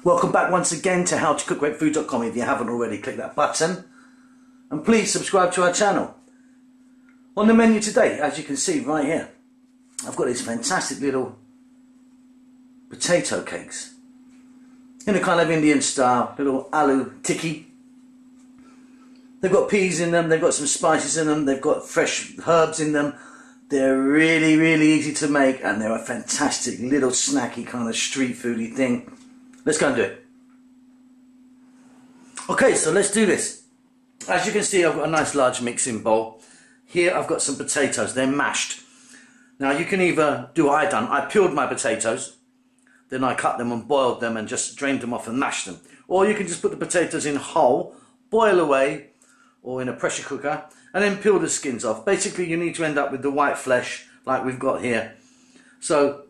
Welcome back once again to howtocookgreatfood.com. If you haven't already, click that button and please subscribe to our channel. On the menu today, as you can see right here, I've got these fantastic little potato cakes in a kind of Indian style, little aloo tikki. They've got peas in them, they've got some spices in them, they've got fresh herbs in them. They're really, really easy to make, and they're a fantastic little snacky kind of street foody thing. Let's go and do it. Okay, so let's do this. As you can see, I've got a nice large mixing bowl. Here I've got some potatoes, they're mashed. Now you can either do what I done. I peeled my potatoes, then I cut them and boiled them and just drained them off and mashed them. Or you can just put the potatoes in whole, boil away, or in a pressure cooker, and then peel the skins off. Basically you need to end up with the white flesh like we've got here. So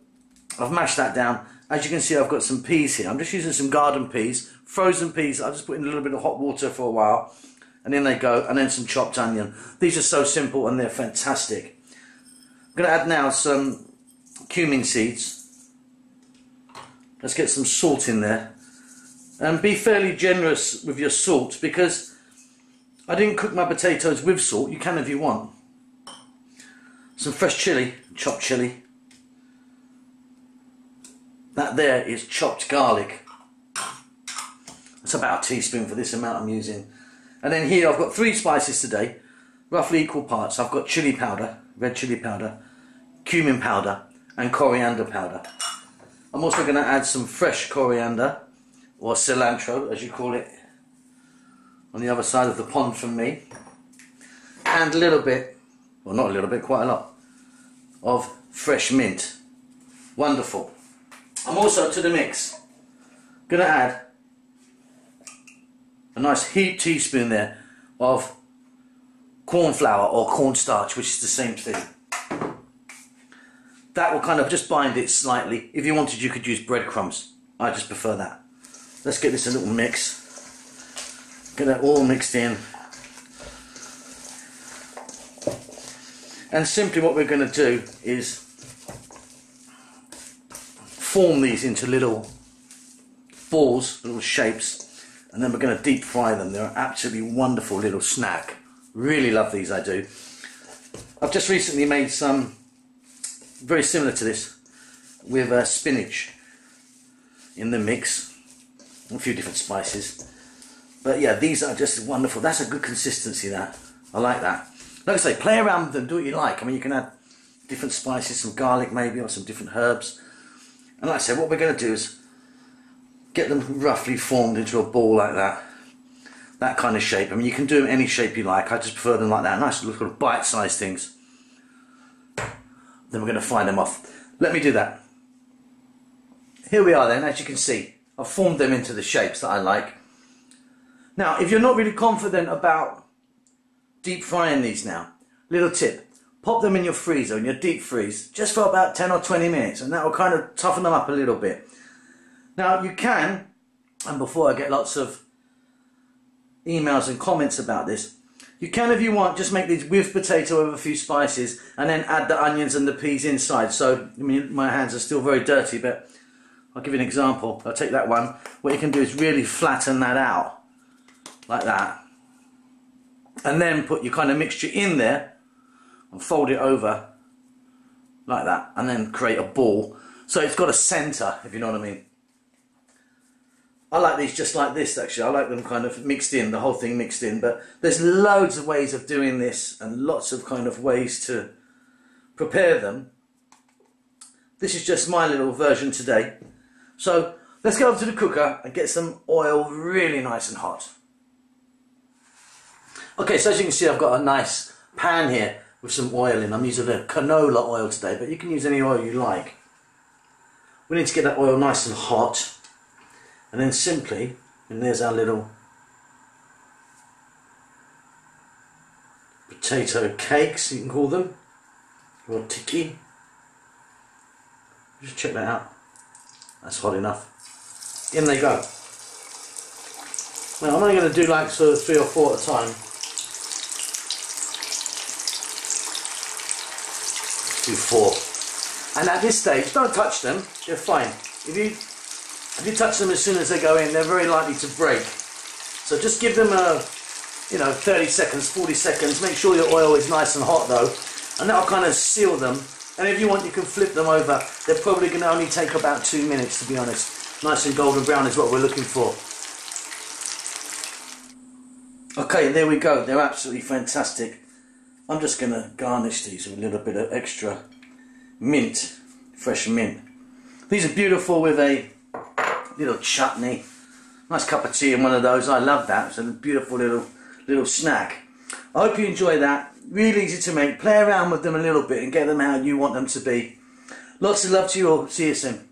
I've mashed that down. As you can see, I've got some peas here. I'm just using some garden peas, frozen peas. I'll just put in a little bit of hot water for a while, and in they go, and then some chopped onion. These are so simple and they're fantastic. I'm going to add now some cumin seeds. Let's get some salt in there, and be fairly generous with your salt because I didn't cook my potatoes with salt. You can if you want. Some fresh chilli, chopped chilli. That there is chopped garlic. That's about a teaspoon for this amount I'm using. And then here I've got 3 spices today, roughly equal parts. I've got chilli powder, red chilli powder, cumin powder and coriander powder. I'm also going to add some fresh coriander, or cilantro as you call it, on the other side of the pond from me. And a little bit, well not a little bit, quite a lot, of fresh mint. Wonderful. I'm also, to the mix, going to add a nice heaped teaspoon there of corn flour or cornstarch, which is the same thing. That will kind of just bind it slightly. If you wanted, you could use breadcrumbs. I just prefer that. Let's get this a little mix. Get that all mixed in. And simply what we're going to do is form these into little balls, little shapes, and then we're going to deep fry them. They're an absolutely wonderful little snack. Really love these, I do. I've just recently made some very similar to this with spinach in the mix, a few different spices. But yeah, these are just wonderful. That's a good consistency, that. I like that. Like I say, play around with them, do what you like. I mean, you can add different spices, some garlic maybe, or some different herbs. And like I said, what we're going to do is get them roughly formed into a ball like that. That kind of shape. I mean, you can do them any shape you like. I just prefer them like that. Nice little bite-sized things. Then we're going to fry them off. Let me do that. Here we are then, as you can see. I've formed them into the shapes that I like. Now, if you're not really confident about deep frying these now, little tip. Pop them in your freezer, in your deep freeze, just for about 10 or 20 minutes, and that will kind of toughen them up a little bit. Now you can, and before I get lots of emails and comments about this, you can, if you want, just make these with potato with a few spices, and then add the onions and the peas inside. So, I mean, my hands are still very dirty, but I'll give you an example. I'll take that one. What you can do is really flatten that out, like that. And then put your kind of mixture in there, and fold it over like that, and then create a ball so it's got a centre, if you know what I mean. I like these just like this, actually. I like them kind of mixed in, the whole thing mixed in, but there's loads of ways of doing this and lots of kind of ways to prepare them. This is just my little version today. So let's go over to the cooker and get some oil really nice and hot. Okay, so as you can see, I've got a nice pan here with some oil in. I'm using a canola oil today, but you can use any oil you like. We need to get that oil nice and hot, and then simply, and there's our little potato cakes, you can call them, or tikki. Just check that out. That's hot enough. In they go. Now I'm only going to do like sort of 3 or 4 at a time. Do 4. And at this stage, don't touch them, they're fine. If you If you touch them as soon as they go in, they're very likely to break. So just give them a, 30 seconds, 40 seconds. Make sure your oil is nice and hot though, and that'll kind of seal them. And if you want, you can flip them over. They're probably going to only take about 2 minutes, to be honest. Nice and golden brown is what we're looking for. Okay, there we go. They're absolutely fantastic. I'm just going to garnish these with a little bit of extra mint, fresh mint. These are beautiful with a little chutney. Nice cup of tea in one of those. I love that. It's a beautiful little snack. I hope you enjoy that. Really easy to make. Play around with them a little bit and get them how you want them to be. Lots of love to you all. See you soon.